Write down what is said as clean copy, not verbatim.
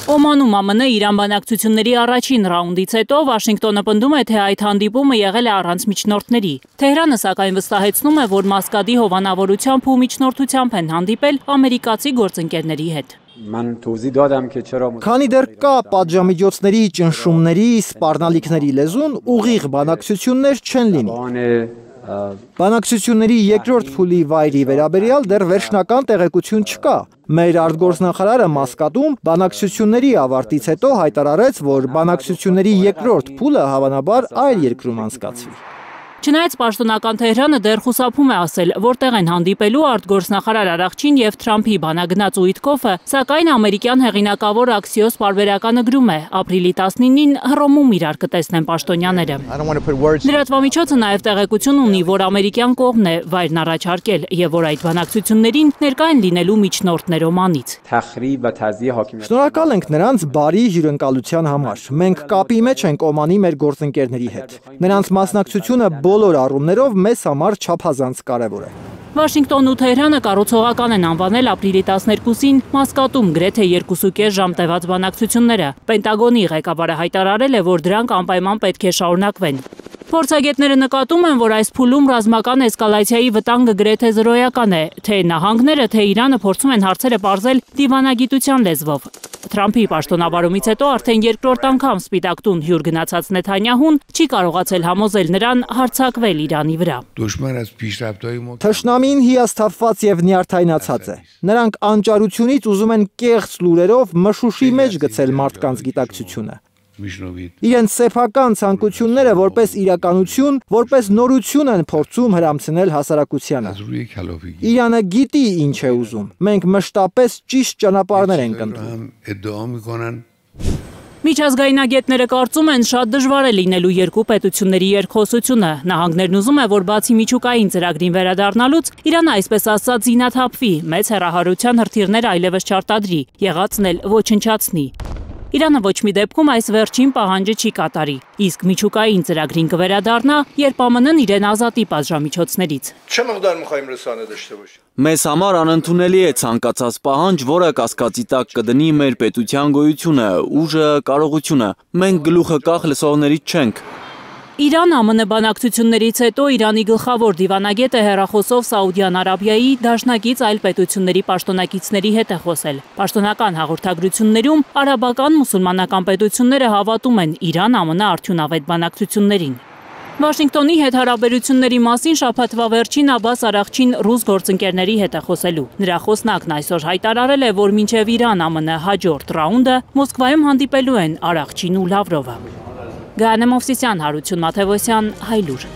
Օմանում ԱՄՆ Իրան բանակցությունների առաջին ռաունդից հետո Վաշինգտոնը պնդում է, թե այդ հանդիպումը եղել է առանց միջնորդների։ Թեհրանը սակայն վստահեցնում է, որ Մասկադի հովանավորությամբ ու միջնորդությամբ են հանդիպել ամերիկացի գործընկերների հետ։ Քանի դեռ կա պատժամիջոցների, ճնշումների, սպառնալիքների լեզուն, ուղիղ բանակցություններ չեն լինի։ Բանակցությունների երկրորդ փուլի վայրի վերաբերյալ դեռ վերջնական տեղեկություն չկա։ Մեր արտգործնախարարը Մասկատում բանակցությունների ավարտից հետո հայտարարեց, որ բանակցությունների երկրորդ փուլը հավանաբար այլ երկրում անցկացվի։ Չնայած պաշտոնական Թեհրանը դեռ խուսափում է ասել, որտեղ են հանդիպելու արտգործնախարար Արաղչին եւ Թրամփի բանագնաց Ուիտկոֆը, սակայն ամերիկյան հեղինակավոր Axios պարբերականը գրում է, ապրիլի 19-ին Հռոմում իրար կտեսնեն պաշտոնյաները։ Լրատվամիջոցը նաեւ տեղեկություն ունի, որ ամերիկյան կողմն է վայրն առաջարկել եւ որ այդ բանակցություններին ներկա են լինելու միջնորդներ Օմանից։ Շնորհակալ ենք նրանց բարի հյուրընկալության համար։ Մենք կապի մեջ ենք Օմանի մեր գործընկերների հետ։ Նրանց մասնակցությունը բոլոր առումներով մեզ համար չափազանց կարևոր է։ Վաշինգտոնն ու Թեհրանը կառուցողական են անվանել ապրիլի 12-ին Մասկատում գրեթե 2.5 ժամ տևած բանակցությունները։ Պենտագոնի ղեկավարը հայտարարել է, որ դրանք անպայման պետք է շարունակվեն։ Փորձագետները նկատում են, որ այս փուլում ռազմական էսկալացիայի վտանգը գրեթե զրոյական է, թե նահանգները, թե Իրանը փորձում են հարցերը պարզել դիվանագիտության լեզվով։ Թրամփի պաշտոնավարումից հետո արդեն երկրորդ անգամ Սպիտակ տուն հյուր գնացած Նեթանյահուն չի կարողացել համոզել նրան հարձակվել Իրանի վրա։ Թշնամին հիասթափված եւ նյարդայնացած է։ Նրանք անճարությունից ուզում են կեղծ լուրերով մշուշի մեջ գցել մարդկանց գիտակցությունը։ Իրենց սեփական ցանկությունները որպես իրականություն, որպես նորություն են փորձում հրամցնել հասարակությանը։ Իրանը գիտի ինչ է ուզում։ Մենք մշտապես ճիշտ ճանապարհներ ենք ընտրում։ Միջազգայնագետները կարծում են, շատ դժվար է լինելու երկու պետությունների երկխոսությունը։ Նահանգներն ուզում է, որ բացի միջուկային ծրագրին վերադառնալուց, Իրանը այսպես ասած զինաթափվի, մեծ հեռահարության հրթիռներ այլևս չարտադրի, եղածն էլ ոչնչացնի։ Իրանը ոչ մի դեպքում այս վերջին պահանջը չի կատարի, իսկ միջուկային ծրագրին կվերադառնա, երբ ԱՄՆ-ն իրեն ազատի պատժամիջոցներից։ Մեզ համար անընդունելի է ցանկացած պահանջ, որը կասկածի տակ կդնի մեր պետության գոյությունը, ուժը, կարողությունը։ Մենք գլուխը կախ լսողներից չենք։ Իրան-ԱՄՆ բանակցություններից հետո Իրանի գլխավոր դիվանագետը հեռախոսով Սաուդյան Արաբիայի դաշնակից այլ պետությունների պաշտոնակիցների հետ է խոսել։ Պաշտոնական հաղորդագրություններում արաբական մուսուլմանական պետությունները հավատում են Իրան-ԱՄՆ արդյունավետ բանակցություններին։ Վաշինգտոնի հետ հարաբերությունների մասին շաբաթվա վերջին Աբբաս Արաղչին ռուս գործընկերների հետ է խոսելու։ Նրա խոսնակն այսօր հայտարարել է, որ մինչև Իրան-ԱՄՆ հաջորդ ռաունդը Մոսկվայում հանդիպելու են Արաղչին ու Լավրովը։ Գայանե Մովսիսյան, Հարություն Մաթևոսյան, Հայլուր։